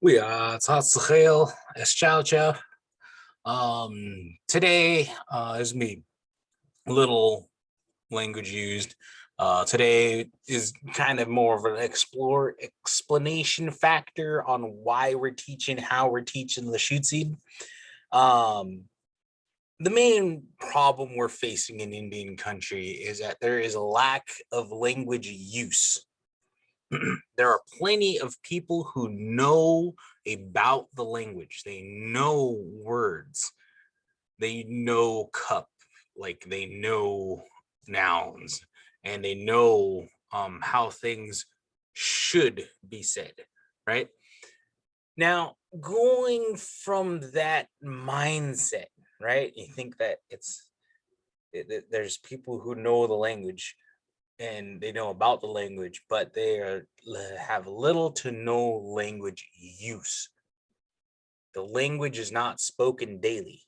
We are Tatsuhail as Chow Chow. Today is me. Little language used. Today is kind of more of an explanation factor on why we're teaching, how we're teaching Lushootseed. Um, the main problem we're facing in Indian country is that there is a lack of language use. There are plenty of people who know about the language. They know words. They know cup, like they know nouns, and they know how things should be said, right? Now, going from that mindset, right? You think that there's people who know the language and they know about the language, but have little to no language use. The language is not spoken daily.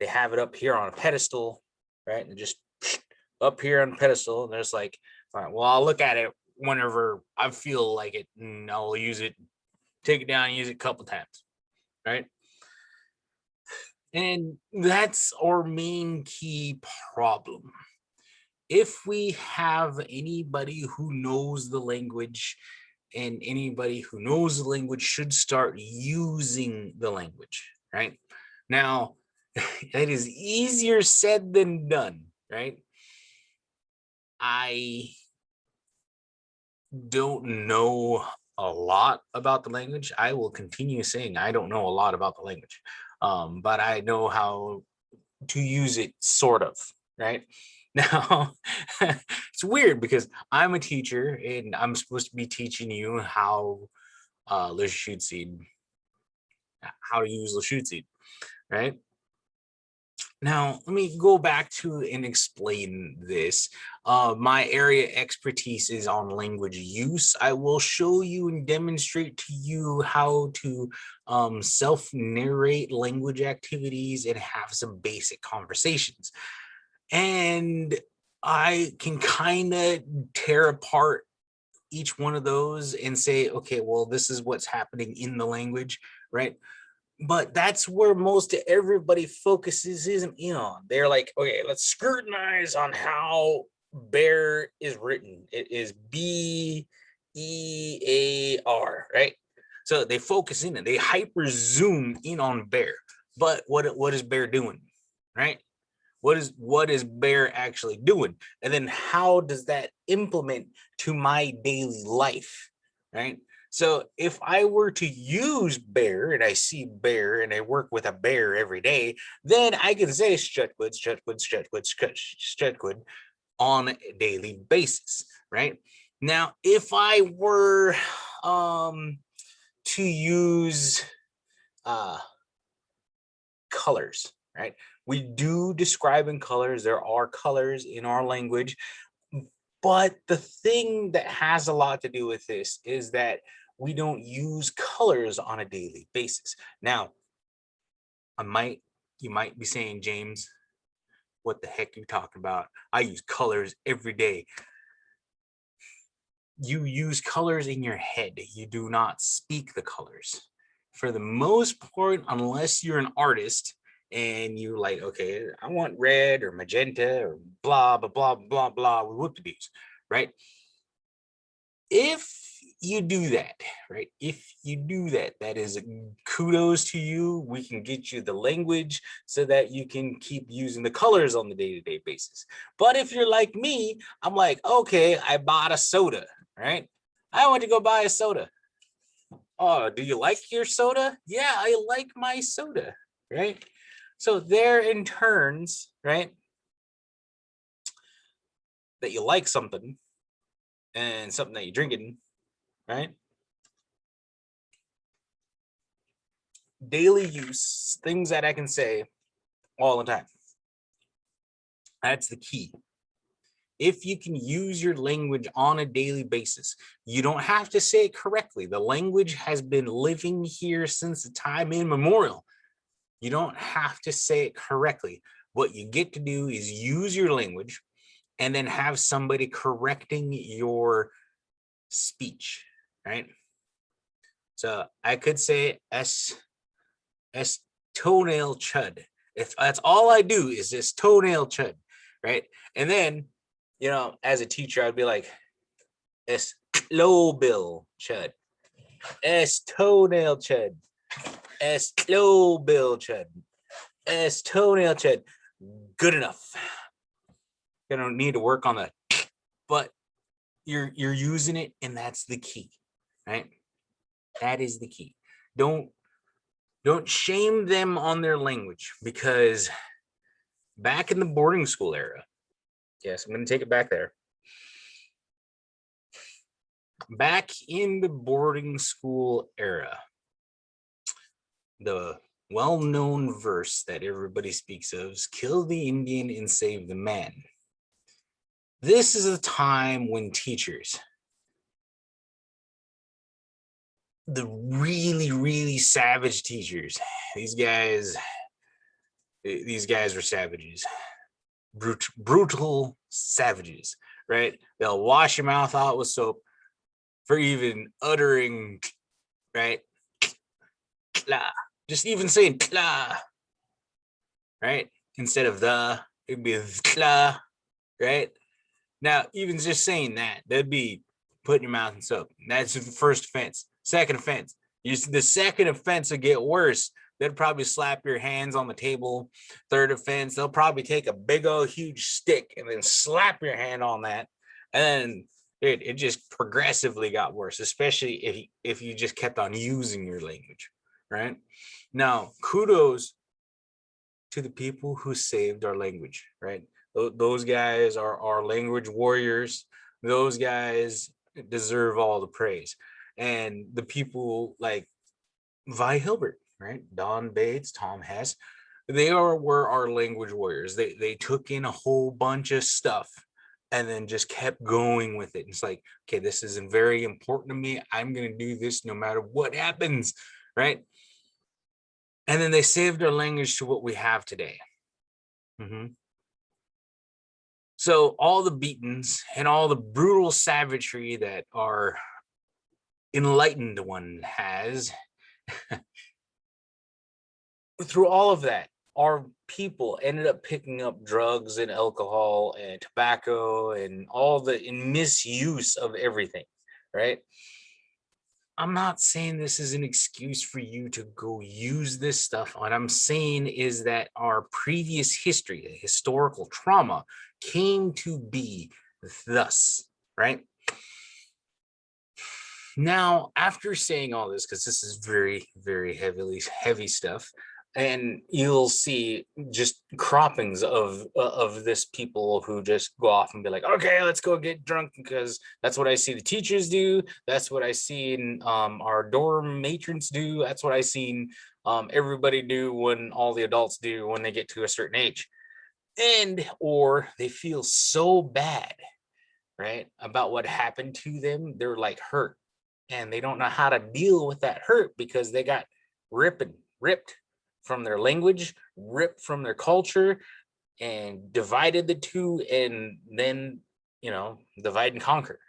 They have it up here on a pedestal, right? And just up here on a pedestal, and there's like, all right, well, I'll look at it whenever I feel like it, and I'll use it, take it down, use it a couple times, right? And that's our main key problem. If we have anybody who knows the language, and anybody who knows the language should start using the language, right? Now, it is easier said than done, right? I don't know a lot about the language. I will continue saying I don't know a lot about the language, but I know how to use it, sort of, right? Now, it's weird because I'm a teacher and I'm supposed to be teaching you how Lushootseed, how to use Lushootseed, right? Now, let me go back to and explain this. My area expertise is on language use. I will show you and demonstrate to you how to self-narrate language activities and have some basic conversations. And I can kind of tear apart each one of those and say, okay, well, this is what's happening in the language, right? But that's where most everybody focuses isn't in on. They're like, okay, let's scrutinize on how bear is written. It is Bear, right? So they focus in and they hyper zoom in on bear. But what is bear doing, right? What is bear actually doing? And then how does that implement to my daily life, right? So if I were to use bear and I see bear and I work with a bear every day, then I can say Strutwood on a daily basis, right? Now, if I were to use colors, right? We do describe in colors. There are colors in our language. But the thing that has a lot to do with this is that we don't use colors on a daily basis. Now, you might be saying, James, what the heck are you talking about? I use colors every day. You use colors in your head. You do not speak the colors. For the most part, unless you're an artist and you're like, okay, I want red or magenta or blah, blah, blah, blah, blah, with whoop-de-doos, right? If you do that, right? If you do that, that is kudos to you. We can get you the language so that you can keep using the colors on the day-to-day basis. But if you're like me, I'm like, okay, I bought a soda, right? I went to go buy a soda. Oh, do you like your soda? Yeah, I like my soda, right? So there in turns, right, that you like something and something that you're drinking, right? Daily use, things that I can say all the time. That's the key. If you can use your language on a daily basis, you don't have to say it correctly. The language has been living here since the time immemorial. You don't have to say it correctly. What you get to do is use your language and then have somebody correcting your speech, right? So I could say S toenail chud. If that's all I do is this toenail chud, right? And then, as a teacher, I'd be like, S low bill chud, S toenail chud, S low bill chud, S toenail chud. Good enough. You don't need to work on that, but you're using it, and that's the key, right? That is the key. Don't shame them on their language, because back in the boarding school era, yes, I'm going to take it back there. Back in the boarding school era, the well-known verse that everybody speaks of is kill the Indian and save the man. This is a time when teachers, the really, really savage teachers, these guys were savages, brutal savages, right? They'll wash your mouth out with soap for even uttering, right? Just even saying kla, right? Instead of the, it'd be kla, right? Now, even just saying that'd be putting your mouth in soap. That's the first offense. Second offense, the second offense will get worse. They'd probably slap your hands on the table. Third offense, they'll probably take a big old huge stick and then slap your hand on that. And it just progressively got worse, especially if you just kept on using your language, right? Now, kudos to the people who saved our language, right? Those guys are our language warriors. Those guys deserve all the praise. And the people like Vi Hilbert, right? Don Bates, Tom Hess, were our language warriors. They took in a whole bunch of stuff and then just kept going with it. It's like, okay, this is very important to me. I'm going to do this no matter what happens, right? And then they saved our language to what we have today. Mm-hmm. So all the beatings and all the brutal savagery that our enlightened one has, through all of that, our people ended up picking up drugs and alcohol and tobacco and all the misuse of everything, right? I'm not saying this is an excuse for you to go use this stuff. What I'm saying is that our previous history, the historical trauma, came to be thus, right? Now, after saying all this, because this is very, very heavy stuff, and you'll see just croppings of this people who just go off and be like, okay, let's go get drunk, because that's what I see the teachers do. That's what I seen our dorm matrons do. That's what I seen everybody do when all the adults do when they get to a certain age. And or they feel so bad, right, about what happened to them. They're like hurt, and they don't know how to deal with that hurt because they got ripped from their language, ripped from their culture, and divided the two, and then divide and conquer.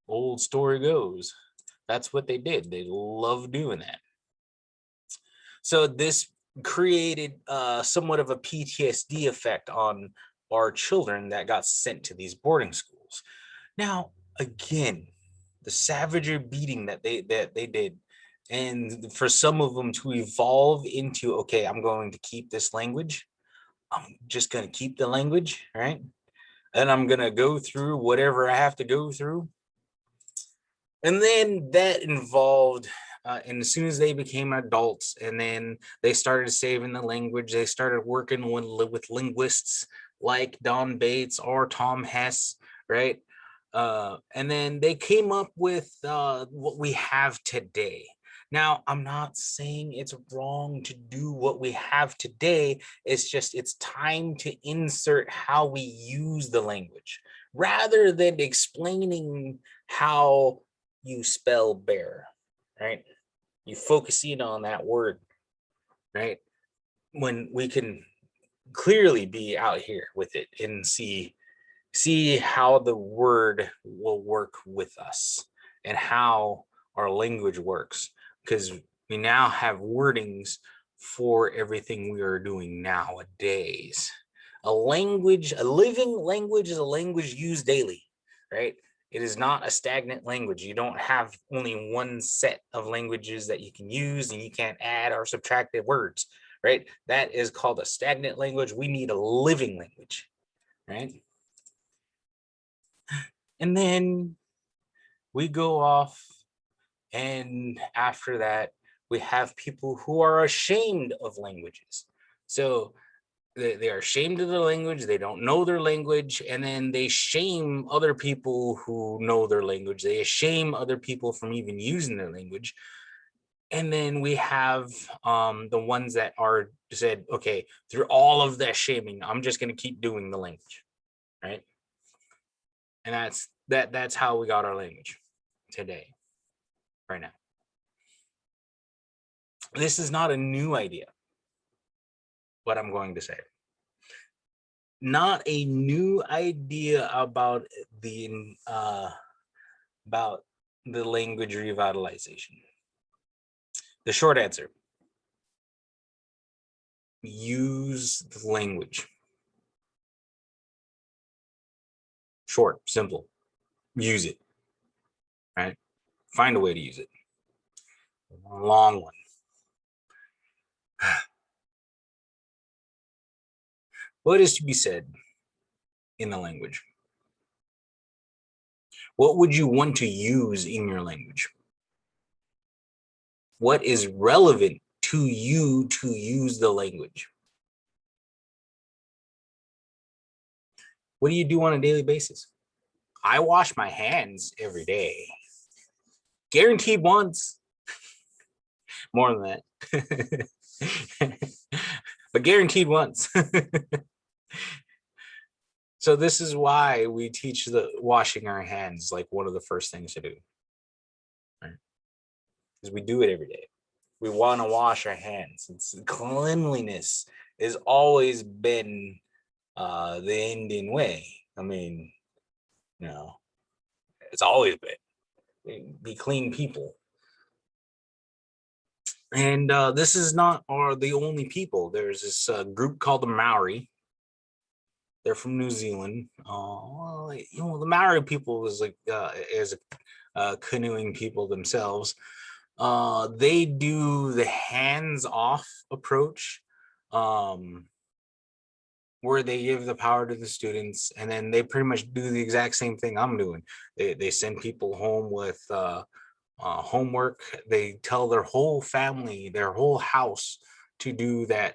Old story goes, that's what they did. They love doing that. So this created somewhat of a PTSD effect on our children that got sent to these boarding schools. Now, again, the savagery beating that they did, and for some of them to evolve into, okay, I'm going to keep this language. I'm just going to keep the language, right? And I'm going to go through whatever I have to go through. And then that involved, and as soon as they became adults, and then they started saving the language, they started working with linguists like Don Bates or Tom Hess, right? And then they came up with what we have today. Now, I'm not saying it's wrong to do what we have today. It's just it's time to insert how we use the language rather than explaining how you spell bear, right? You focusing on that word, right? When we can clearly be out here with it and see how the word will work with us and how our language works, because we now have wordings for everything we are doing nowadays. A language, a living language, is a language used daily, right? It is not a stagnant language. You don't have only one set of languages that you can use, and you can't add or subtract the words, right? That is called a stagnant language. We need a living language, right? And then we go off, and after that, we have people who are ashamed of languages. So they are ashamed of their language, they don't know their language, and then they shame other people who know their language. They shame other people from even using their language. And then we have the ones that are said, okay, through all of that shaming, I'm just going to keep doing the language, right? And that's how we got our language today, right now. This is not a new idea, what I'm going to say. Not a new idea about the language revitalization. The short answer: use the language. Short, simple. Use it. Right? Find a way to use it. Long one. What is to be said in the language? What would you want to use in your language? What is relevant to you to use the language? What do you do on a daily basis? I wash my hands every day. Guaranteed once. More than that. But guaranteed once. So this is why we teach the washing our hands like one of the first things to do. Right? Because we do it every day. We want to wash our hands. Cleanliness has always been the Indian way. I mean, you know, it's always been. Be clean people. And this is not the only people. There's this group called the Maori. They're from New Zealand. The Maori people is like as canoeing people themselves. They do the hands-off approach, where they give the power to the students, and then they pretty much do the exact same thing I'm doing. They send people home with homework. They tell their whole family, their whole house, to do that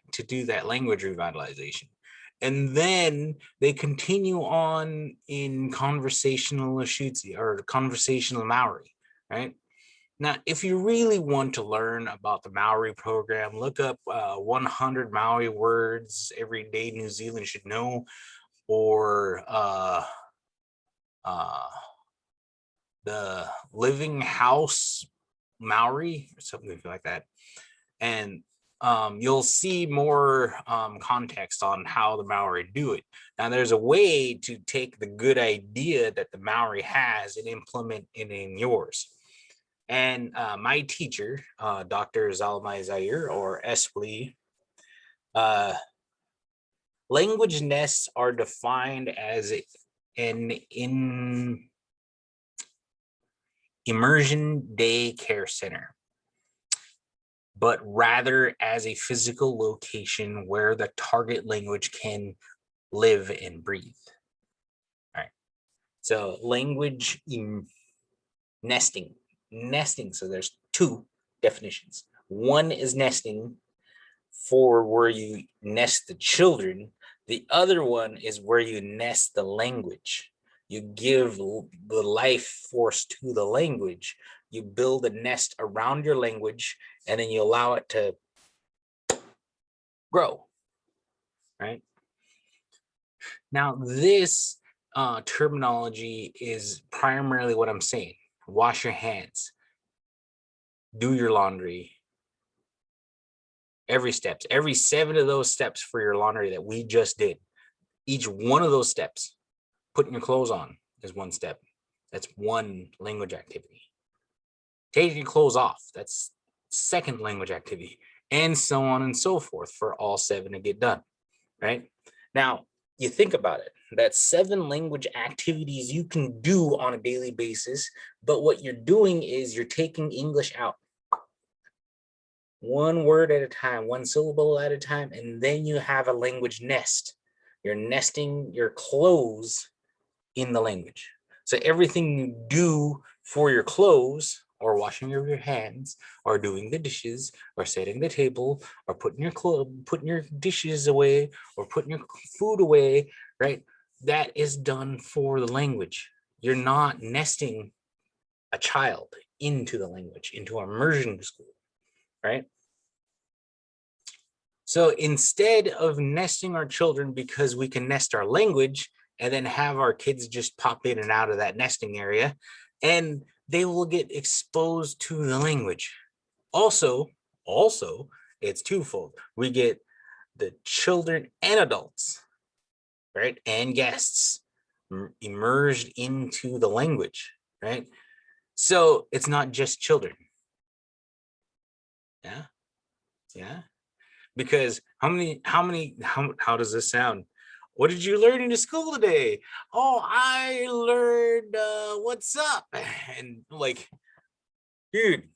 language revitalization. And then they continue on in conversational Lushootseed or conversational Maori, right? Now, if you really want to learn about the Maori program, look up 100 Maori words every day New Zealand should know, or the Living House Maori, or something like that. And you'll see more context on how the Maori do it. Now, there's a way to take the good idea that the Maori has and implement it in yours. And my teacher, Dr. Zalmai Zaire, or Espli, language nests are defined as an immersion day care center, but rather as a physical location where the target language can live and breathe. All right. So language in nesting. So there's two definitions. One is nesting for where you nest the children. The other one is where you nest the language. You give the life force to the language. You build a nest around your language, and then you allow it to grow, right? Now, this terminology is primarily what I'm saying. Wash your hands, do your laundry, every 7 of those steps for your laundry that we just did. Each one of those steps, putting your clothes on, is one step. That's one language activity. Taking your clothes off, that's second language activity, and so on and so forth for all 7 to get done, right? Now, you think about it, that's 7 language activities you can do on a daily basis, but what you're doing is you're taking English out. One word at a time, one syllable at a time, and then you have a language nest. You're nesting your clothes in the language. So everything you do for your clothes, or washing of your hands, or doing the dishes, or setting the table, or putting your dishes away, or putting your food away, right? That is done for the language. You're not nesting a child into the language, into immersion school, right? So instead of nesting our children because we can nest our language and then have our kids just pop in and out of that nesting area, and they will get exposed to the language. Also, it's twofold. We get the children and adults, right, and guests immersed into the language, right? So it's not just children. Yeah, yeah. Because how does this sound? What did you learn in school today? Oh, I learned what's up. And like, dude,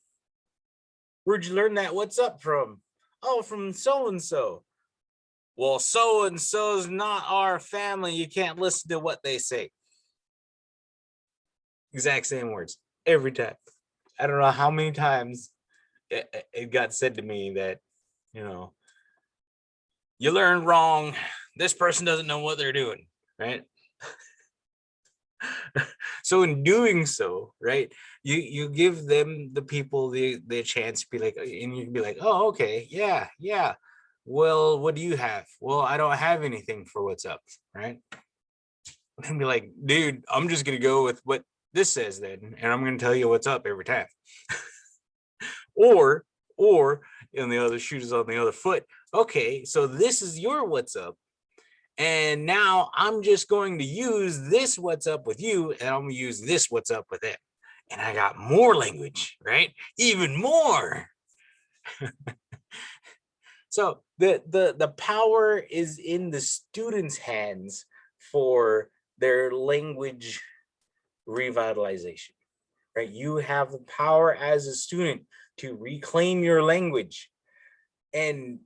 where'd you learn that what's up from? Oh, from so and so. Well, so and so's not our family. You can't listen to what they say. Exact same words every time. I don't know how many times it got said to me that, you know, you learned wrong. This person doesn't know what they're doing, right? So in doing so, right, you give them, the people, the chance to be like, and you can be like, oh, okay, yeah. Well, what do you have? Well, I don't have anything for what's up, right? And be like, dude, I'm just gonna go with what this says then, and I'm gonna tell you what's up every time. Or in the other shoe is on the other foot. Okay, so this is your what's up. And now I'm just going to use this what's up with you, and I'm going to use this what's up with them. And I got more language, right? Even more. So the power is in the students' hands for their language revitalization, right? You have the power as a student to reclaim your language and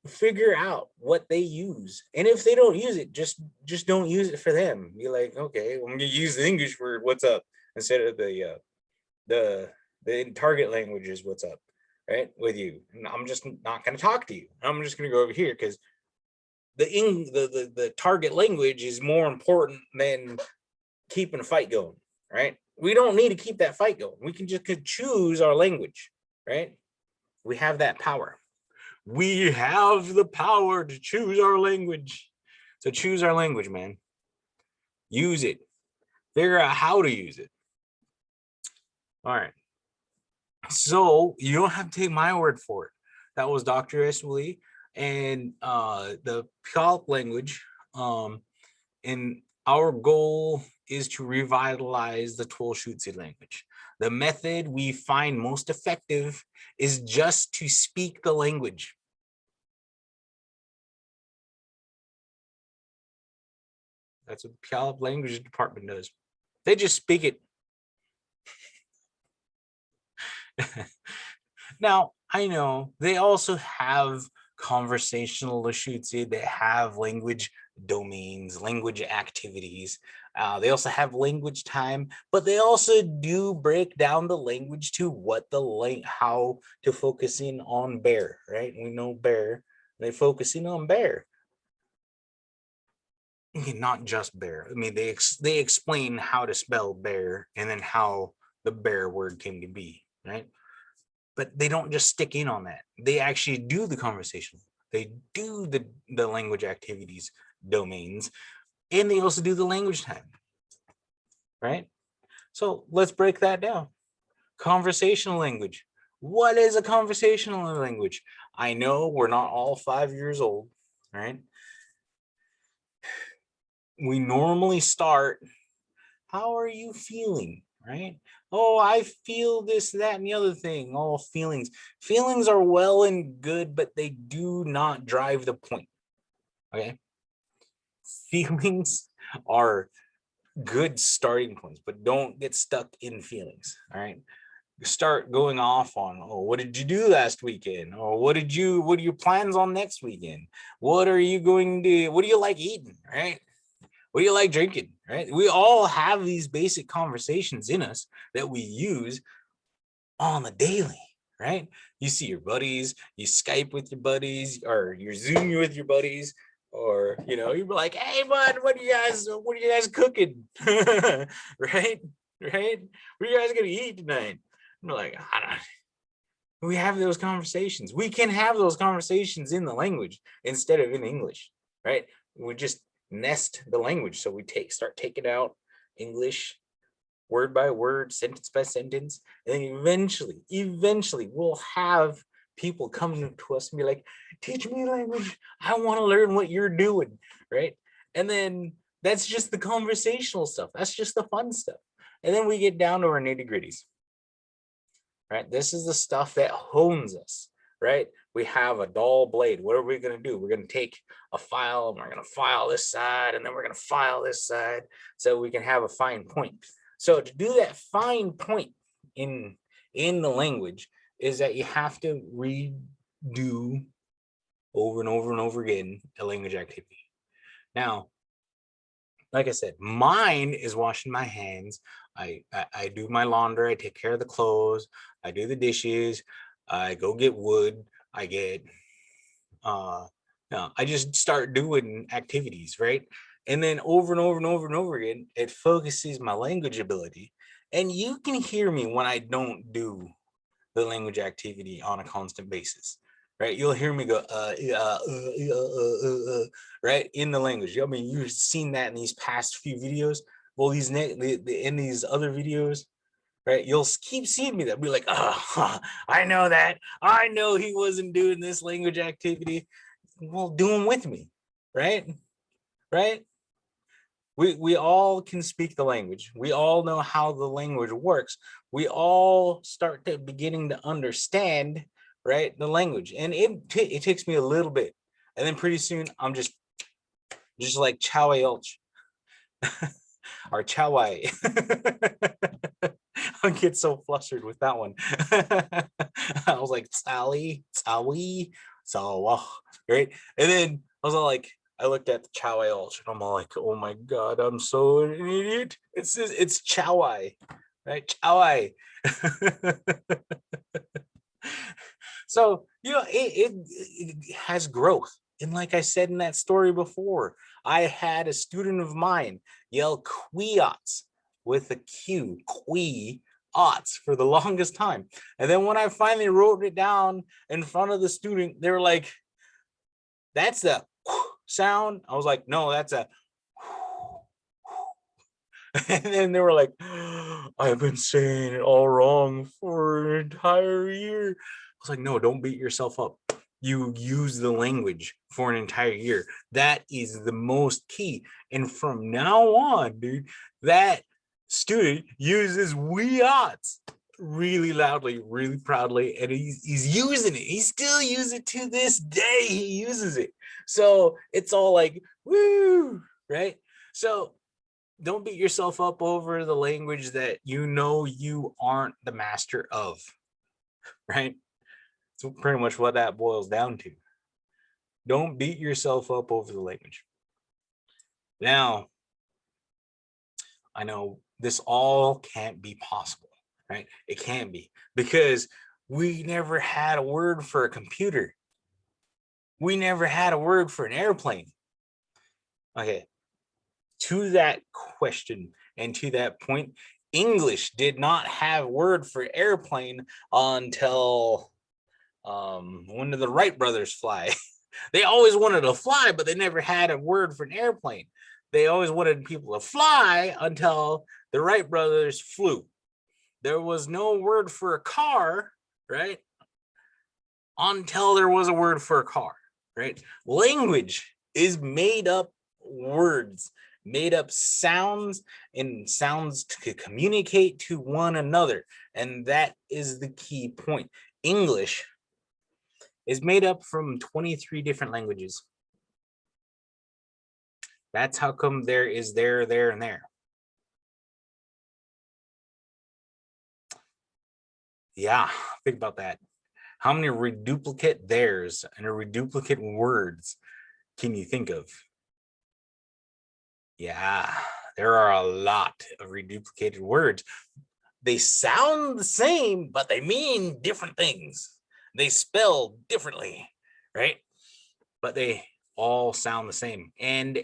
figure out what they use. And if they don't use it, just don't use it for them. Be like, okay, I'm gonna use the English for what's up instead of the target language is what's up, right, with you. And I'm just not gonna talk to you. I'm just gonna go over here because the target language is more important than keeping a fight going, right? We don't need to keep that fight going. We can just choose our language, right? We have that power. We have the power to choose our language. So choose our language, man. Use it. Figure out how to use it. All right. So you don't have to take my word for it. That was Dr. S. Lee and the Puyallup language. And our goal is to revitalize the Lushootseed language. The method we find most effective is just to speak the language. That's what the Puyallup language department does. They just speak it. Now, I know they also have conversational Lushootseed. They have language domains, language activities. They also have language time, but they also do break down the language to what the how to focus in on bear, right? We know bear. They focus in on bear. Not just bear. I mean, they explain how to spell bear and then how the bear word came to be, right? But they don't just stick in on that. They actually do the conversation. They do the language activities domains, and they also do the language time, right? So let's break that down. Conversational language. What is a conversational language? I know we're not all 5 years old, right? We normally start, how are you feeling, right? Oh, I feel this, that, and the other thing. All feelings. Feelings are well and good, but they do not drive the point. Okay. Feelings are good starting points, but don't get stuck in feelings. All right. Start going off on, oh, what did you do last weekend? Or what are your plans on next weekend? What do you like eating? Right? What do you like drinking? Right? We all have these basic conversations in us that we use on the daily, right? You see your buddies, you Skype with your buddies, or you're Zooming with your buddies, or you're like, hey bud, what are you guys cooking? Right? Right? What are you guys gonna eat tonight? I'm like, I don't we have those conversations. We can have those conversations in the language instead of in English, right? We just nest the language. So we start taking out English word by word, sentence by sentence, and then eventually we'll have people come to us and be like, teach me language. I want to learn what you're doing, right? And then that's just the conversational stuff. That's just the fun stuff. And then we get down to our nitty gritties, right? This is the stuff that hones us, right? We have a dull blade. What are we going to do? We're going to take a file and we're going to file this side, and then we're going to file this side so we can have a fine point. So to do that fine point in the language is that you have to redo over and over and over again a language activity. Now, like I said, mine is washing my hands. I do my laundry. I take care of the clothes. I do the dishes. I go get wood. I get, I just start doing activities, right? And then over and over and over and over again, it focuses my language ability. And you can hear me when I don't do the language activity on a constant basis, right? You'll hear me go, right, in the language. I mean, you've seen that in these past few videos. Well, in these other videos, right? You'll keep seeing me that be like, oh, I know that. I know he wasn't doing this language activity. Well, do them with me, right? Right? We all can speak the language. We all know how the language works. We all start to beginning to understand, right, the language. And it takes me a little bit. And then pretty soon I'm just like Chowai Ulch or Chowai. I get so flustered with that one. I was like, Sally, so right. And then I was all like, I looked at the Chowai Ulch and I'm all like, oh my God, I'm so an idiot. It's Chowai, right? Chowai. So, it has growth. And like I said in that story before, I had a student of mine yell quiots with a Q, quiots, for the longest time. And then when I finally wrote it down in front of the student, they were like, that's a sound. I was like, no, that's a. And then they were like, I've been saying it all wrong for an entire year. I was like, no, don't beat yourself up. You use the language for an entire year. That is the most key. And from now on, dude, that student uses we oughts really loudly, really proudly, and he's using it. He still uses it to this day. He uses it. So it's all like, woo, right? So don't beat yourself up over the language that you aren't the master of, right? That's pretty much what that boils down to. Don't beat yourself up over the language. Now, I know this all can't be possible, right? It can't be, because we never had a word for a computer. We never had a word for an airplane. Okay. To that question and to that point, English did not have a word for airplane until when did the Wright brothers fly? They always wanted to fly, but they never had a word for an airplane. They always wanted people to fly until the Wright brothers flew. There was no word for a car, right? Until there was a word for a car, right? Language is made up words, made up sounds and sounds to communicate to one another. And that is the key point. English is made up from 23 different languages. That's how come there is there, and there. Yeah, think about that. How many reduplicate there's and a reduplicate words can you think of? Yeah, there are a lot of reduplicated words. They sound the same, but they mean different things. They spell differently, right? But they all sound the same. And.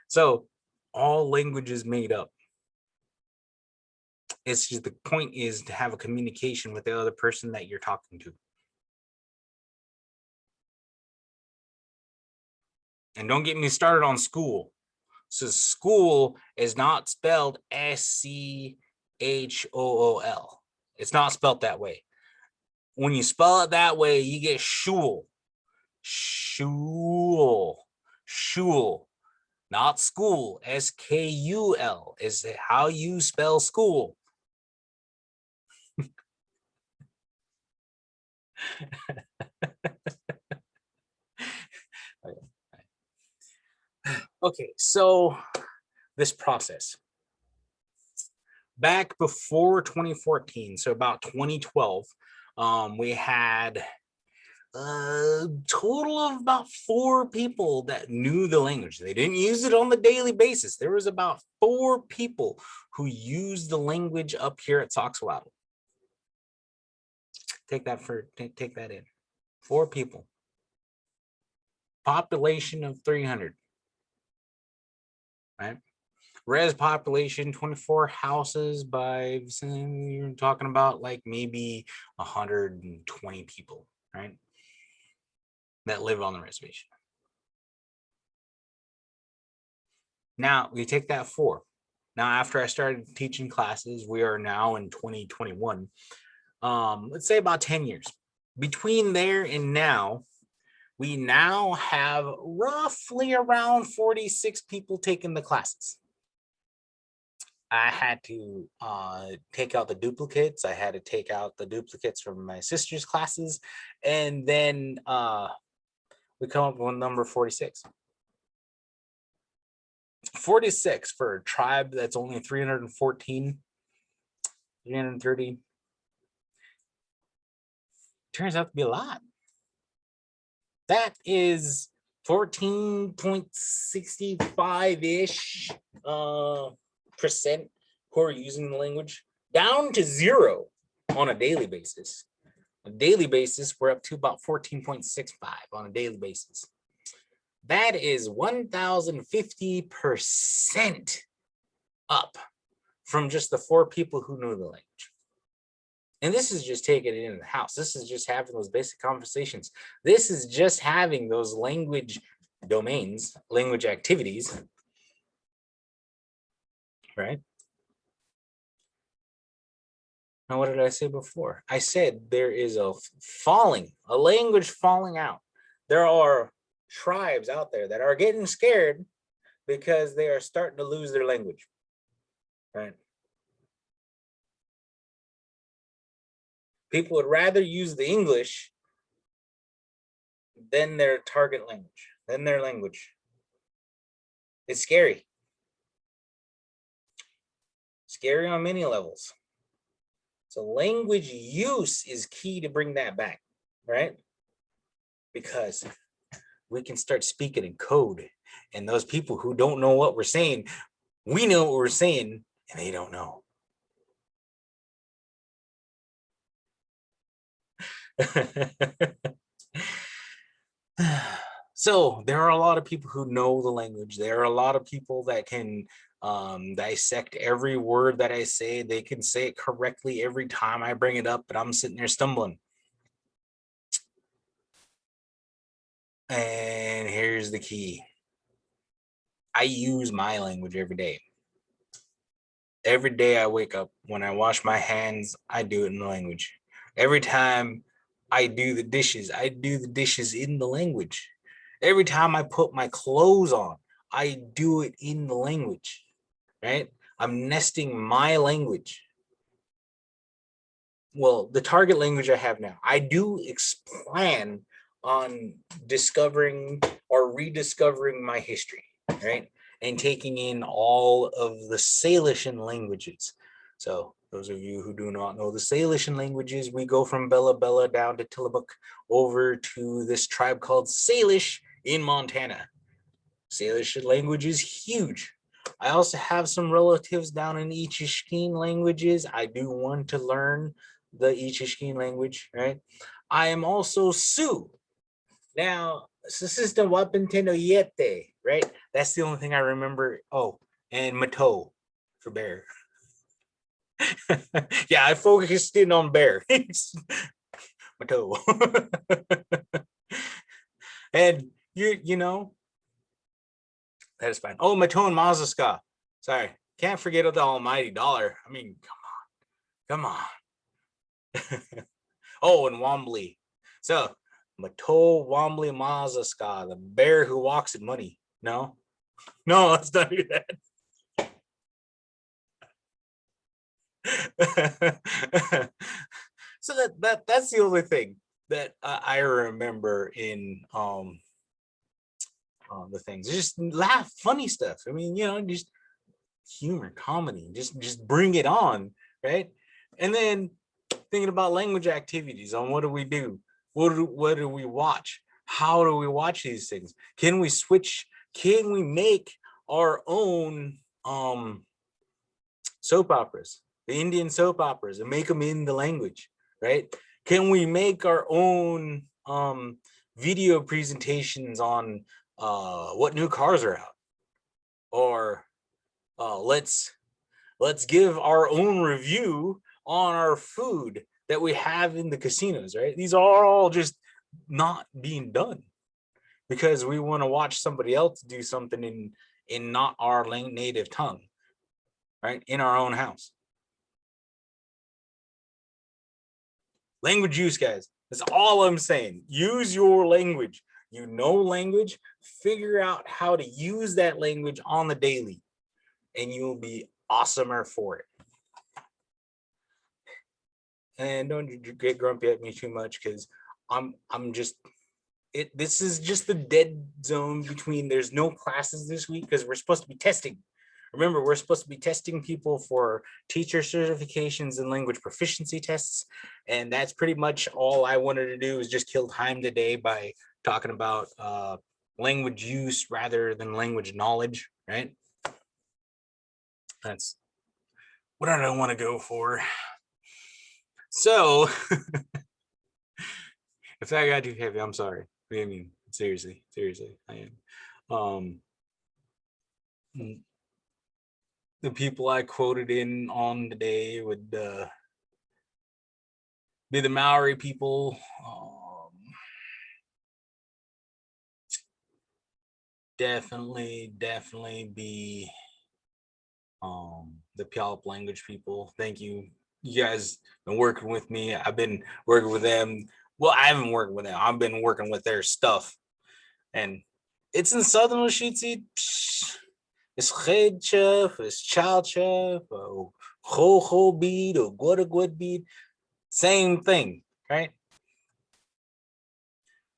So all languages made up. It's just the point is to have a communication with the other person that you're talking to. And don't get me started on school. So school is not spelled SCHOOL. It's not spelled that way. When you spell it that way, you get shul. Shul. Shul. Not school. SKUL is how you spell school. Okay, so this process. Back before 2014, so about 2012, we had a total of about 4 people that knew the language. They didn't use it on the daily basis. There was about 4 people who used the language up here at Soxwaddle. Take that in. 4 people. Population of 300. Right? Res population 24 houses by, you're talking about like maybe 120 people, right? That live on the reservation. Now we take that 4. Now, after I started teaching classes, we are now in 2021. Let's say about 10 years. Between there and now, we now have roughly around 46 people taking the classes. I had to take out the duplicates. I had to take out the duplicates from my sister's classes. And then we come up with number 46. 46 for a tribe that's only 314, 330. Turns out to be a lot. That is 14.65-ish percent who are using the language, down to 0 on a daily basis. On a daily basis, we're up to about 14.65 on a daily basis. That is 1,050% up from just the 4 people who knew the language. And this is just taking it into the house. This is just having those basic conversations. This is just having those language domains, language activities, right? Now, what did I say before? I said there is a language falling out. There are tribes out there that are getting scared because they are starting to lose their language, right? People would rather use the English than their target language, than their language. It's scary. Scary on many levels. So language use is key to bring that back, right? Because we can start speaking in code. And those people who don't know what we're saying, we know what we're saying, and they don't know. So there are a lot of people who know the language. There are a lot of people that can dissect every word that I say. They can say it correctly every time I bring it up, but I'm sitting there stumbling. And here's the key. I use my language every day. Every day I wake up, when I wash my hands, I do it in the language. Every time I do the dishes. I do the dishes in the language. Every time I put my clothes on, I do it in the language, right? I'm nesting my language. Well, the target language I have now. I do plan on discovering or rediscovering my history, right? And taking in all of the Salishan languages. So those of you who do not know the Salishan languages, we go from Bella Bella down to Tillamook over to this tribe called Salish in Montana. Salish language is huge. I also have some relatives down in Ichishkin languages. I do want to learn the Ichishkin language, right? I am also Sioux. Now, System Wapentendo Yete, right? That's the only thing I remember. Oh, and Mato for bear. Yeah, I focused in on bear. Mato. And you know, that is fine. Oh, Matone Mazaska. Sorry. Can't forget the almighty dollar. I mean, come on. Oh, and Wombly. So, Mato Wombly Mazaska, the bear who walks in money. No? No, let's not do that. So that's the only thing that I remember in the things. Just laugh, funny stuff. I mean, just humor, comedy, just bring it on, right? And then thinking about language activities on what do we do? What do we watch? How do we watch these things? Can we switch? Can we make our own soap operas, the Indian soap operas, and make them in the language, right? Can we make our own video presentations on what new cars are out? Or let's give our own review on our food that we have in the casinos, right? These are all just not being done because we want to watch somebody else do something in not our native tongue, right? In our own house. Language use, guys. That's all I'm saying. Use your language. You know language, figure out how to use that language on the daily, and you'll be awesomer for it. And don't get grumpy at me too much because I'm just this is just the dead zone between there's no classes this week because we're supposed to be testing. Remember, we're supposed to be testing people for teacher certifications and language proficiency tests. And that's pretty much all I wanted to do is just kill time today by talking about language use rather than language knowledge, right? That's what I don't want to go for. So if that got too heavy, I'm sorry. I mean, seriously, I am. The people I quoted in on today would be the Maori people. Definitely be the Puyallup language people. Thank you. You guys been working with me. I've been working with them. Well, I haven't worked with them. I've been working with their stuff. And it's in Southern Lushootseed. It's head chef, it's child chef, ho bead, or guad bead. Same thing, right?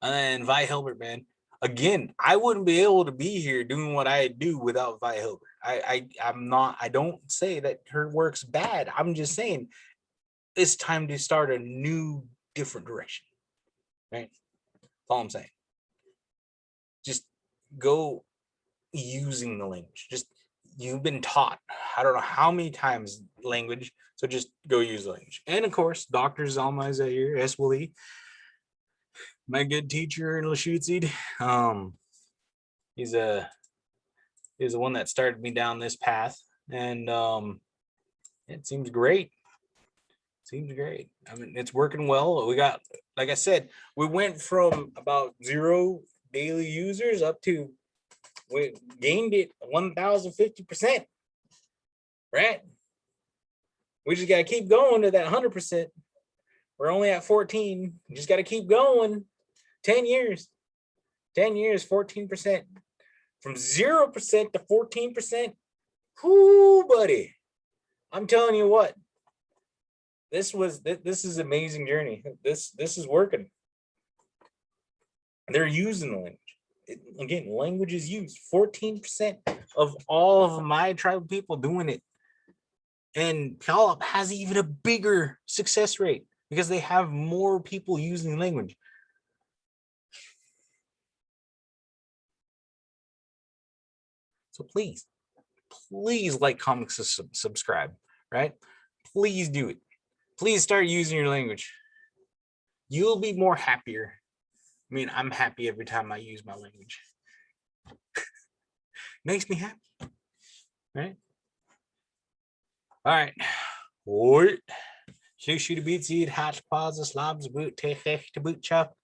And then Vi Hilbert, man. Again, I wouldn't be able to be here doing what I do without Vi Hilbert. I don't say that her work's bad. I'm just saying it's time to start a new, different direction. Right? That's all I'm saying. Just go using the language. Just you've been taught, I don't know how many times language, so just go use the language. And of course, Dr. Zalma Zaire S. Willie, my good teacher in Lushootseed. He's the one that started me down this path, and it seems great. Seems great. I mean, it's working well. We got, like I said, we went from about 0 daily users up to we gained it 1,050%. Right? We just gotta keep going to that 100%. We're only at 14. You just got to keep going. 10 years. 10 years, 14%. From 0% to 14%. Whoo, buddy. I'm telling you what. This is amazing journey. This is working. They're using the language. Again, language is used. 14% of all of my tribal people doing it. And Puyallup has even a bigger success rate because they have more people using the language. So please like, comment, subscribe, right? Please do it. Please start using your language. You'll be more happier. I mean, I'm happy every time I use my language. Makes me happy, right? All right. Oi. Lushootseed, hatch, pause, slobs, boot, take, boot, chop.